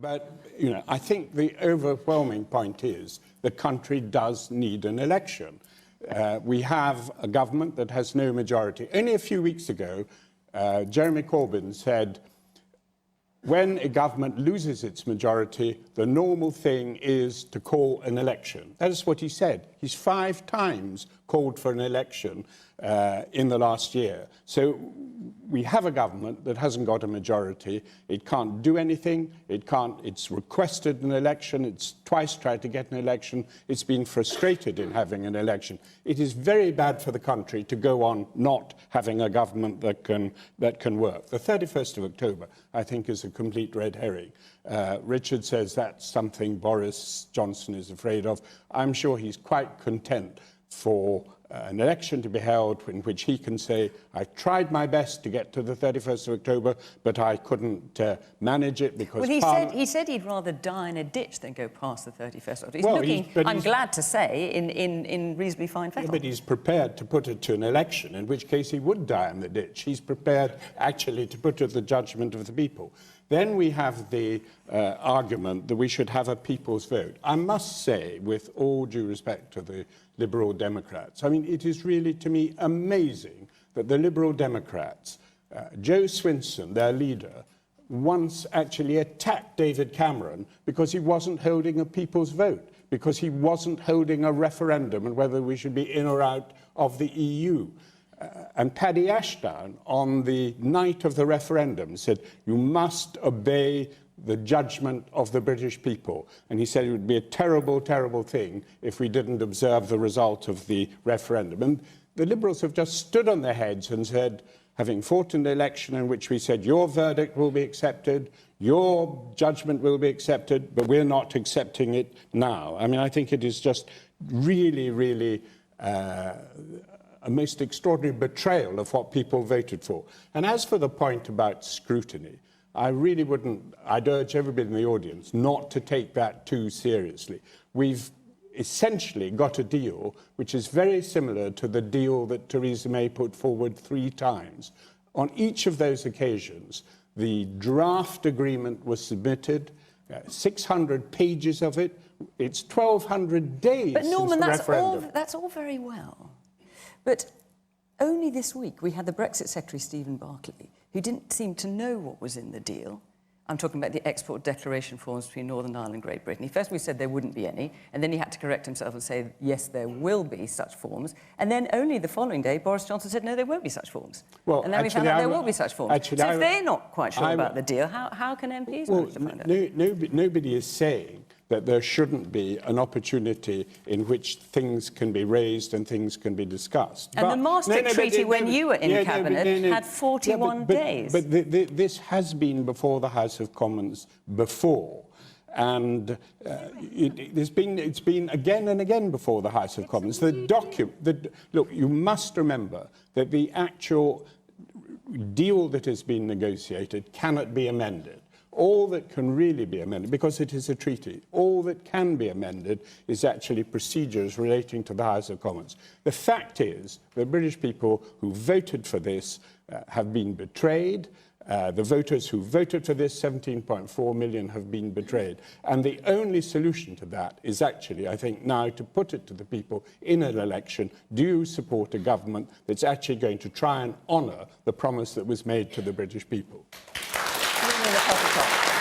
But, you know, I think the overwhelming point is the country does need an election. We have a government that has no majority. Only a few weeks ago, Jeremy Corbyn said, when a government loses its majority, the normal thing is to call an election. That is what he said. He's 5 times called for an election in the last year. So we have a government that hasn't got a majority. It can't do anything. It's requested an election. It's twice tried to get an election. It's been frustrated in having an election. It is very bad for the country to go on not having a government that can work. The 31st of October, I think, is a complete red herring. Richard says that's something Boris Johnson is afraid of. I'm sure he's quite content for an election to be held in which he can say, I tried my best to get to the 31st of October, but I couldn't manage it because... Well, he said he'd rather die in a ditch than go past the 31st of October. He's looking, I'm glad to say, in reasonably fine fettle. Yeah, but he's prepared to put it to an election, in which case he would die in the ditch. He's prepared, actually, to put it to the judgment of the people. Then we have the argument that we should have a people's vote. I must say, with all due respect to the Liberal Democrats, I mean, it is really, to me, amazing that the Liberal Democrats, Joe Swinson, their leader, once actually attacked David Cameron because he wasn't holding a people's vote, because he wasn't holding a referendum on whether we should be in or out of the EU. And Paddy Ashdown, on the night of the referendum, said, you must obey the judgment of the British people. And he said it would be a terrible, terrible thing if we didn't observe the result of the referendum. And the Liberals have just stood on their heads and said, having fought an election in which we said, your verdict will be accepted, your judgment will be accepted, but we're not accepting it now. I mean, I think it is just really, really a most extraordinary betrayal of what people voted for. And as for the point about scrutiny, I really I'd urge everybody in the audience not to take that too seriously. We've essentially got a deal which is very similar to the deal that Theresa May put forward 3 times. On each of those occasions, the draft agreement was submitted, 600 pages of it. It's 1,200 days but Norman, since the referendum. That's all very well. But only this week we had the Brexit Secretary, Stephen Barclay, who didn't seem to know what was in the deal. I'm talking about the export declaration forms between Northern Ireland and Great Britain. First we said there wouldn't be any, and then he had to correct himself and say, yes, there will be such forms. And then only the following day, Boris Johnson said, no, there won't be such forms. Well, and then we found out there will be such forms. Actually, so if they're not quite sure about the deal, how can MPs manage to find out? Nobody is saying that there shouldn't be an opportunity in which things can be raised and things can be discussed. And the Maastricht Treaty, when you were in Cabinet, had 41 days. But this has been before the House of Commons before. And it's been again and again before the House of Commons. Look, you must remember that the actual deal that has been negotiated cannot be amended. All that can really be amended, because it is a treaty, all that can be amended is actually procedures relating to the House of Commons. The fact is the British people who voted for this have been betrayed. The voters who voted for this, 17.4 million, have been betrayed. And the only solution to that is actually, I think, now to put it to the people in an election, do you support a government that's actually going to try and honour the promise that was made to the British people? In the top.